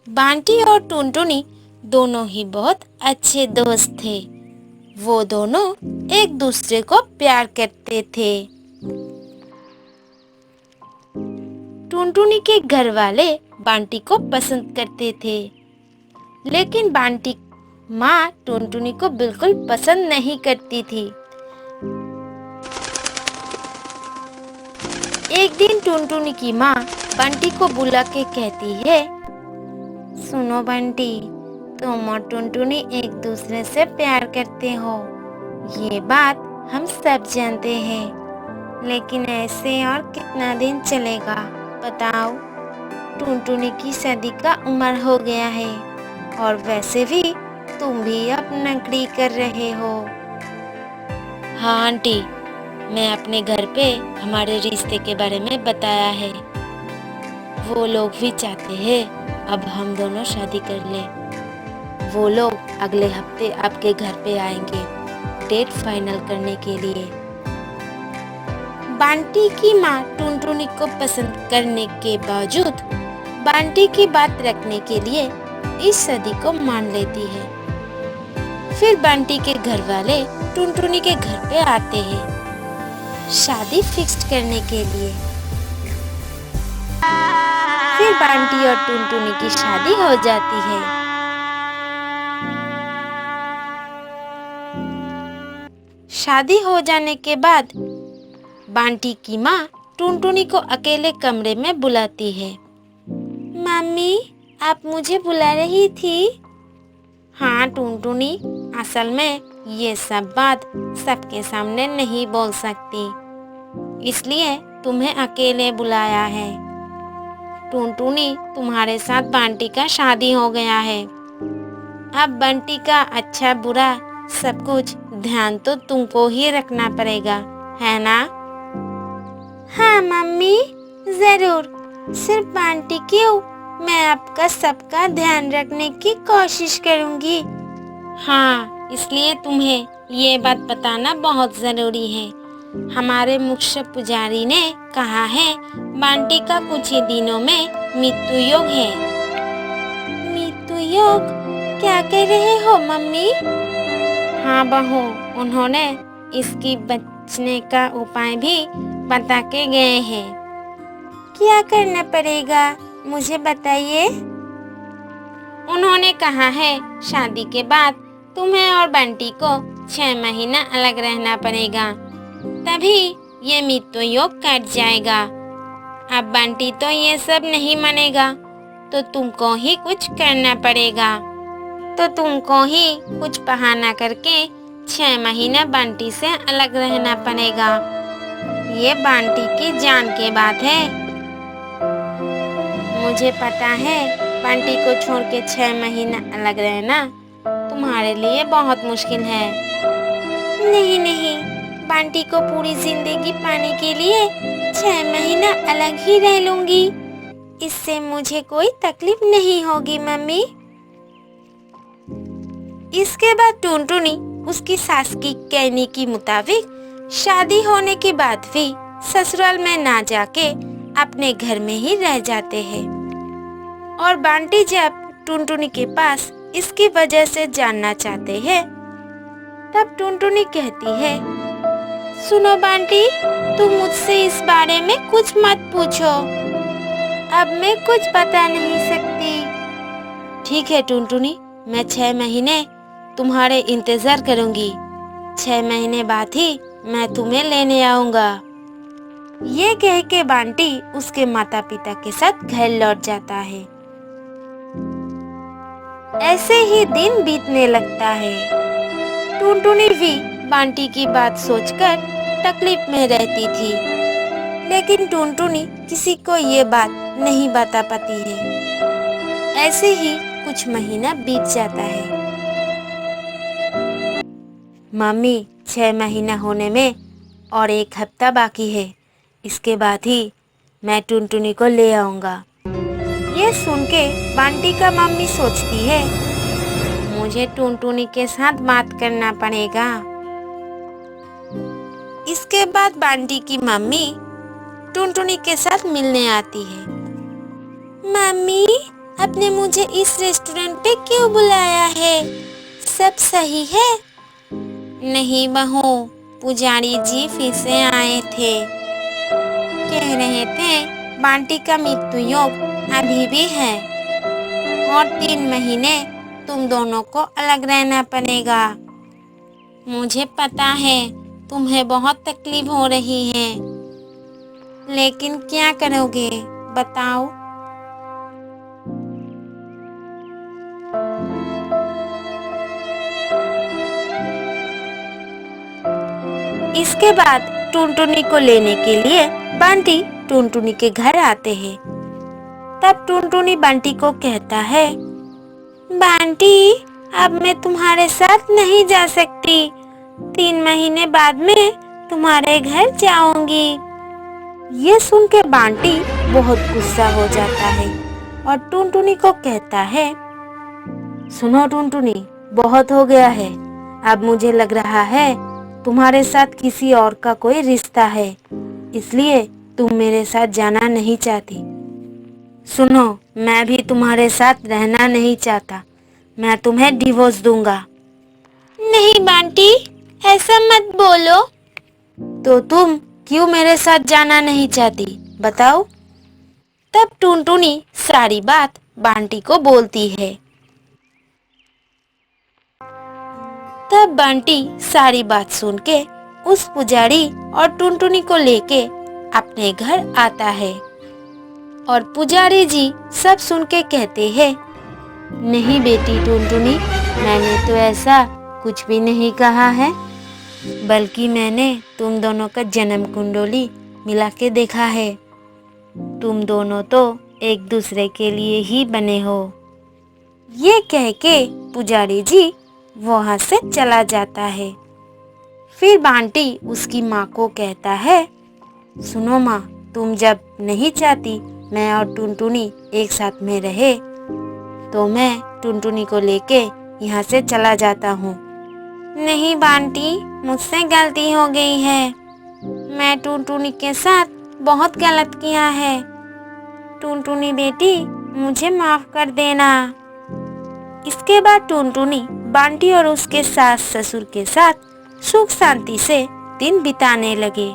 बांटी और टुनटुनी दोनों ही बहुत अच्छे दोस्त थे। वो दोनों एक दूसरे को प्यार करते थे। टुनटुनी के घर वाले बांटी को पसंद करते थे, लेकिन बांटी माँ टुनटुनी को बिल्कुल पसंद नहीं करती थी। एक दिन टुनटुनी की माँ बंटी को बुला के कहती है, सुनो बंटी, तुम और टुनटुनी एक दूसरे से प्यार करते हो, ये बात हम सब जानते हैं, लेकिन ऐसे और कितना दिन चलेगा बताओ। टुनटुनी की शादी का उम्र हो गया है और वैसे भी तुम भी अब नौकरी कर रहे हो। हाँ आंटी, मैं अपने घर पे हमारे रिश्ते के बारे में बताया है। वो लोग भी चाहते हैं अब हम दोनों शादी कर लें। वो लोग अगले हफ्ते आपके घर पे आएंगे डेट फाइनल करने के लिए। बांटी की माँ टुनटुनी को पसंद करने के बावजूद बांटी की बात रखने के लिए इस शादी को मान लेती है। फिर बांटी के घर वाले टुनटुनी के घर पे आते हैं शादी फिक्स्ड करने के लिए। फिर बांटी और टुनटुनी की शादी हो जाती है। शादी हो जाने के बाद बांटी की माँ टुनटुनी को अकेले कमरे में बुलाती है। मम्मी, आप मुझे बुला रही थी? हाँ टुनटुनी, असल में ये सब बात सबके सामने नहीं बोल सकती, इसलिए तुम्हें अकेले बुलाया है। टुनटुनी, तुम्हारे साथ बंटी का शादी हो गया है। अब बंटी का अच्छा बुरा सब कुछ ध्यान तो तुमको ही रखना पड़ेगा, है ना? हाँ मम्मी, जरूर। सिर्फ बंटी क्यों, मैं आपका सबका ध्यान रखने की कोशिश करूंगी। हाँ, इसलिए तुम्हें ये बात बताना बहुत जरूरी है। हमारे मुख्य पुजारी ने कहा है बंटी का कुछ ही दिनों में मृत्यु योग है। मृत्यु योग? क्या कह रहे हो मम्मी? हाँ बहू, उन्होंने इसकी बचने का उपाय भी बता के गए हैं। क्या करना पड़ेगा, मुझे बताइए। उन्होंने कहा है शादी के बाद तुम्हें और बंटी को 6 महीना अलग रहना पड़ेगा, तभी ये मृत्यु योग कट जाएगा। अब बंटी तो ये सब नहीं मानेगा, तो तुमको ही कुछ करना पड़ेगा। तो तुमको ही कुछ बहाना करके 6 महीना बंटी से अलग रहना पड़ेगा। ये बंटी की जान की बात है। मुझे पता है बंटी को छोड़ के 6 महीना अलग रहना तुम्हारे लिए बहुत मुश्किल है। नहीं नहीं, बंटी को पूरी जिंदगी पाने के लिए 6 महीना अलग ही रह लूंगी। इससे मुझे कोई तकलीफ नहीं होगी मम्मी। इसके बाद टुनटुनी उसकी सास की कहने के मुताबिक शादी होने के बाद भी ससुराल में ना जाके अपने घर में ही रह जाते हैं। और बंटी जब टुनटुनी के पास इसकी वजह से जानना चाहते हैं, तब टुनटुनी कहती है, सुनो बंटी, तुम मुझसे इस बारे में कुछ मत पूछो, अब मैं कुछ बता नहीं सकती। ठीक है टुनटुनी, मैं 6 महीने तुम्हारे इंतजार करूंगी। 6 महीने बाद ही मैं तुम्हें लेने आऊंगा। ये कह के बंटी उसके माता पिता के साथ घर लौट जाता है। ऐसे ही दिन बीतने लगता है। टुनटुनी भी बंटी की बात सोचकर तकलीफ में रहती थी, लेकिन टुनटुनी किसी को ये बात नहीं बता पाती है। ऐसे ही कुछ महीना बीत जाता है। मम्मी, 6 महीना होने में और 1 हफ्ता बाकी है, इसके बाद ही मैं टुनटुनी को ले आऊंगा। ये सुन के बंटी का मम्मी सोचती है, मुझे टुनटुनी के साथ बात करना पड़ेगा। इसके बाद बंटी की मम्मी टुनटुनी के साथ मिलने आती है। मम्मी, आपने मुझे इस रेस्टोरेंट पे क्यों बुलाया है? सब सही है? नहीं बहू, पुजारी जी फिर से आए थे। कह रहे थे बांटी का मृत्यु योग अभी भी है और 3 महीने तुम दोनों को अलग रहना पड़ेगा। मुझे पता है तुम्हें बहुत तकलीफ हो रही है, लेकिन क्या करोगे बताओ? इसके बाद टुनटुनी को लेने के लिए बंटी टुनटुनी के घर आते हैं। तब टुनटुनी बंटी को कहता है, बंटी, अब मैं तुम्हारे साथ नहीं जा सकती। 3 महीने बाद में तुम्हारे घर जाऊंगी। ये सुन के बंटी बहुत गुस्सा हो जाता है और टुनटुनी को कहता है, सुनो टुनटुनी, बहुत हो गया है। अब मुझे लग रहा है तुम्हारे साथ किसी और का कोई रिश्ता है, इसलिए तुम मेरे साथ जाना नहीं चाहती। सुनो, मैं भी तुम्हारे साथ रहना नहीं चाहता। मैं तुम्हें डिवोर्स दूंगा। नहीं बंटी, ऐसा मत बोलो। तो तुम क्यों मेरे साथ जाना नहीं चाहती, बताओ? तब टुनटुनी सारी बात बंटी को बोलती है। तब बंटी सारी बात सुन के उस पुजारी और टुनटुनी को लेके अपने घर आता है और पुजारी जी सब सुन के कहते हैं, नहीं बेटी टुनटुनी, मैंने तो ऐसा कुछ भी नहीं कहा है, बल्कि मैंने तुम दोनों का जन्म कुंडली मिला के देखा है। तुम दोनों तो एक दूसरे के लिए ही बने हो। ये कह के पुजारी जी वहां से चला जाता है। फिर बंटी उसकी माँ को कहता है, सुनो माँ, तुम जब नहीं चाहती मैं और टुनटुनी एक साथ में रहे, तो मैं टुनटुनी को लेके यहाँ से चला जाता हूँ। नहीं बंटी, मुझसे गलती हो गई है। मैं टुनटुनी के साथ बहुत गलत किया है। टुनटुनी बेटी, मुझे माफ कर देना। इसके बाद टुनटुनी बंटी और उसके सास ससुर के साथ सुख शांति से दिन बिताने लगे।